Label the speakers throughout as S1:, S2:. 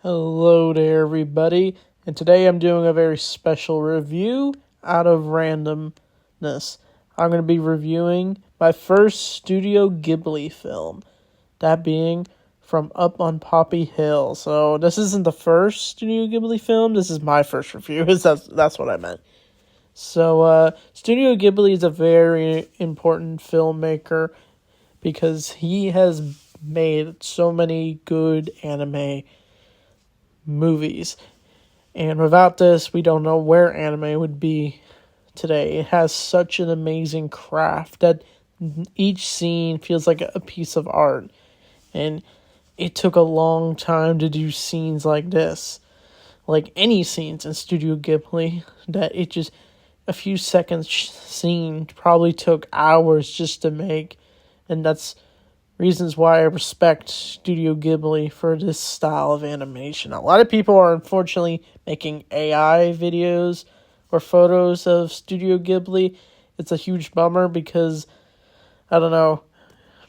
S1: Hello there, everybody, and today I'm doing a very special review out of randomness. I'm going to be reviewing my first Studio Ghibli film, that being From Up on Poppy Hill. So this isn't the first Studio Ghibli film, this is my first review, that's what I meant. So, Studio Ghibli is a very important filmmaker because he has made so many good anime movies. And without this, we don't know where anime would be today. It has such an amazing craft that each scene feels like a piece of art. And it took a long time to do scenes like this. Like any scenes in Studio Ghibli, that it just, a few seconds scene probably took hours just to make. And that's reasons why I respect Studio Ghibli for this style of animation. A lot of people are unfortunately making AI videos or photos of Studio Ghibli. It's a huge bummer because, I don't know,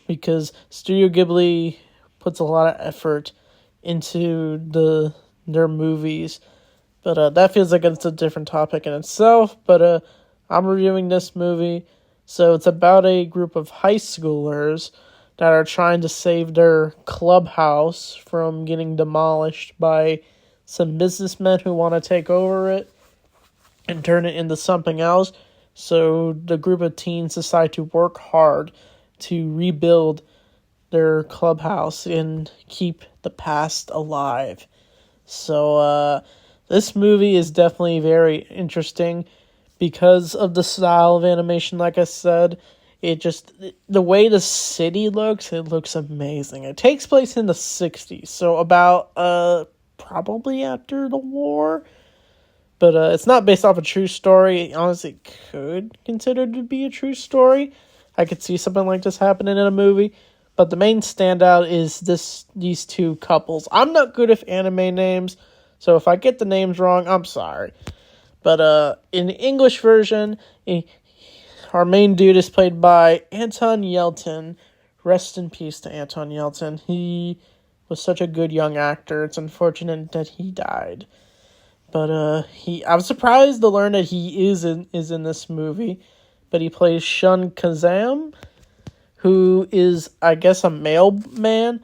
S1: because Studio Ghibli puts a lot of effort into their movies. But that feels like it's a different topic in itself. But I'm reviewing this movie. So it's about a group of high schoolers that are trying to save their clubhouse from getting demolished by some businessmen who want to take over it and turn it into something else. So the group of teens decide to work hard to rebuild their clubhouse and keep the past alive. So this movie is definitely very interesting because of the style of animation, like I said. It just, the way the city looks, it looks amazing. It takes place in the 60s, so about, probably after the war. But it's not based off a true story. It honestly could consider to be a true story. I could see something like this happening in a movie. But the main standout is these two couples. I'm not good with anime names, so if I get the names wrong, I'm sorry. But in the English version, our main dude is played by Anton Yelchin. Rest in peace to Anton Yelchin. He was such a good young actor. It's unfortunate that he died. But I was surprised to learn that he is in this movie. But he plays Shun Kazam, who is, I guess, a mailman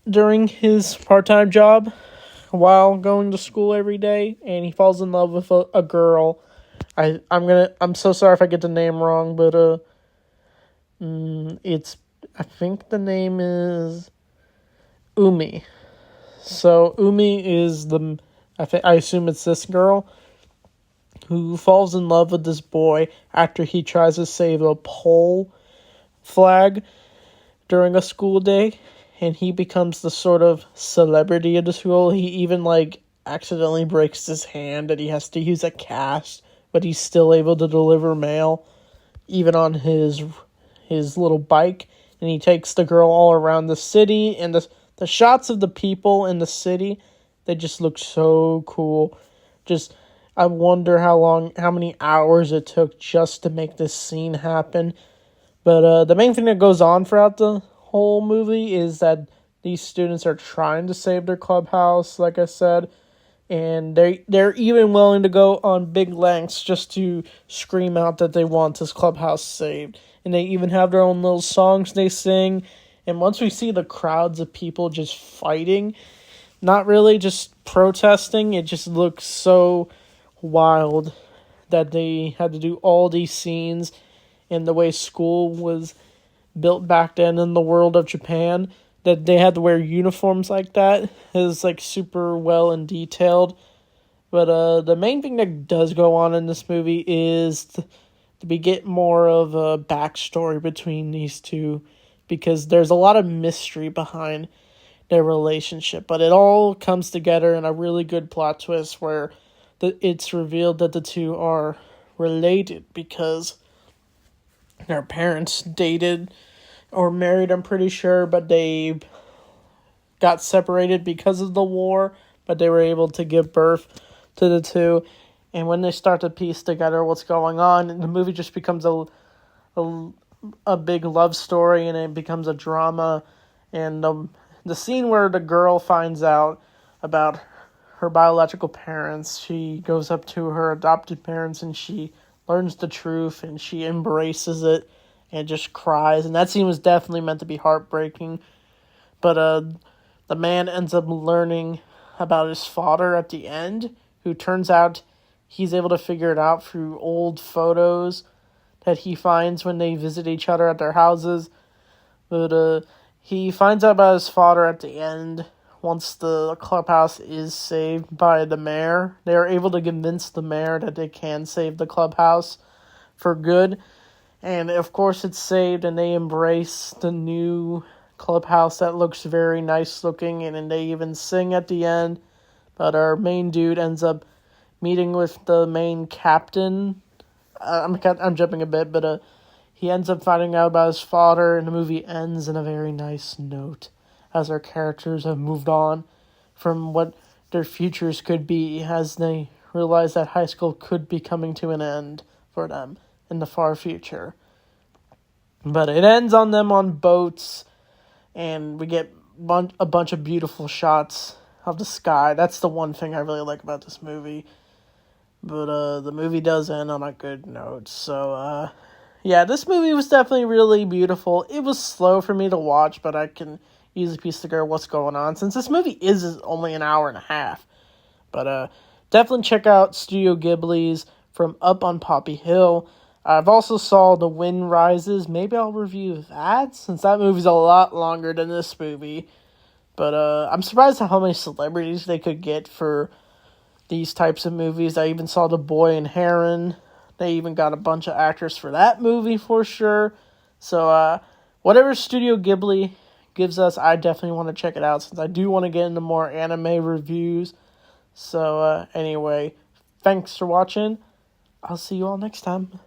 S1: during his part-time job while going to school every day, and he falls in love with a girl. I'm so sorry if I get the name wrong, but I think the name is Umi. So Umi is I assume it's this girl who falls in love with this boy after he tries to save a pole flag during a school day, and he becomes the sort of celebrity of the school. He even accidentally breaks his hand and he has to use a cast, but he's still able to deliver mail, even on his little bike. And he takes the girl all around the city, and the shots of the people in the city, they just look so cool. Just, I wonder how many hours it took just to make this scene happen. But the main thing that goes on throughout the whole movie is that these students are trying to save their clubhouse, like I said. And they're even willing to go on big lengths just to scream out that they want this clubhouse saved. And they even have their own little songs they sing. And once we see the crowds of people just fighting, not really just protesting, it just looks so wild that they had to do all these scenes. And the way school was built back then in the world of Japan, that they had to wear uniforms like that is super well and detailed. But the main thing that does go on in this movie is we get more of a backstory between these two, because there's a lot of mystery behind their relationship. But it all comes together in a really good plot twist where it's revealed that the two are related because their parents dated or married, I'm pretty sure, but they got separated because of the war, but they were able to give birth to the two. And when they start to piece together what's going on, the movie just becomes a big love story, and it becomes a drama. And the scene where the girl finds out about her biological parents. She goes up to her adopted parents and she learns the truth and she embraces it and just cries. And that scene was definitely meant to be heartbreaking. But the man ends up learning about his father at the end, who turns out he's able to figure it out through old photos that he finds when they visit each other at their houses. But he finds out about his father at the end. Once the clubhouse is saved by the mayor, they are able to convince the mayor that they can save the clubhouse for good. And of course it's saved and they embrace the new clubhouse that looks very nice looking, and then they even sing at the end. But our main dude ends up meeting with the main captain. I'm jumping a bit, but he ends up finding out about his father, and the movie ends in a very nice note, as our characters have moved on from what their futures could be, as they realize that high school could be coming to an end for them in the far future. But it ends on them on boats, and we get a bunch of beautiful shots of the sky. That's the one thing I really like about this movie. But the movie does end on a good note. So, yeah, this movie was definitely really beautiful. It was slow for me to watch, but I can easily piece together what's going on, since this movie is only an hour and a half. But definitely check out Studio Ghibli's From Up on Poppy Hill. I've also saw The Wind Rises. Maybe I'll review that, since that movie's a lot longer than this movie. But I'm surprised at how many celebrities they could get for these types of movies. I even saw The Boy and Heron. They even got a bunch of actors for that movie for sure. So whatever Studio Ghibli gives us, I definitely want to check it out, since I do want to get into more anime reviews. So anyway, thanks for watching. I'll see you all next time.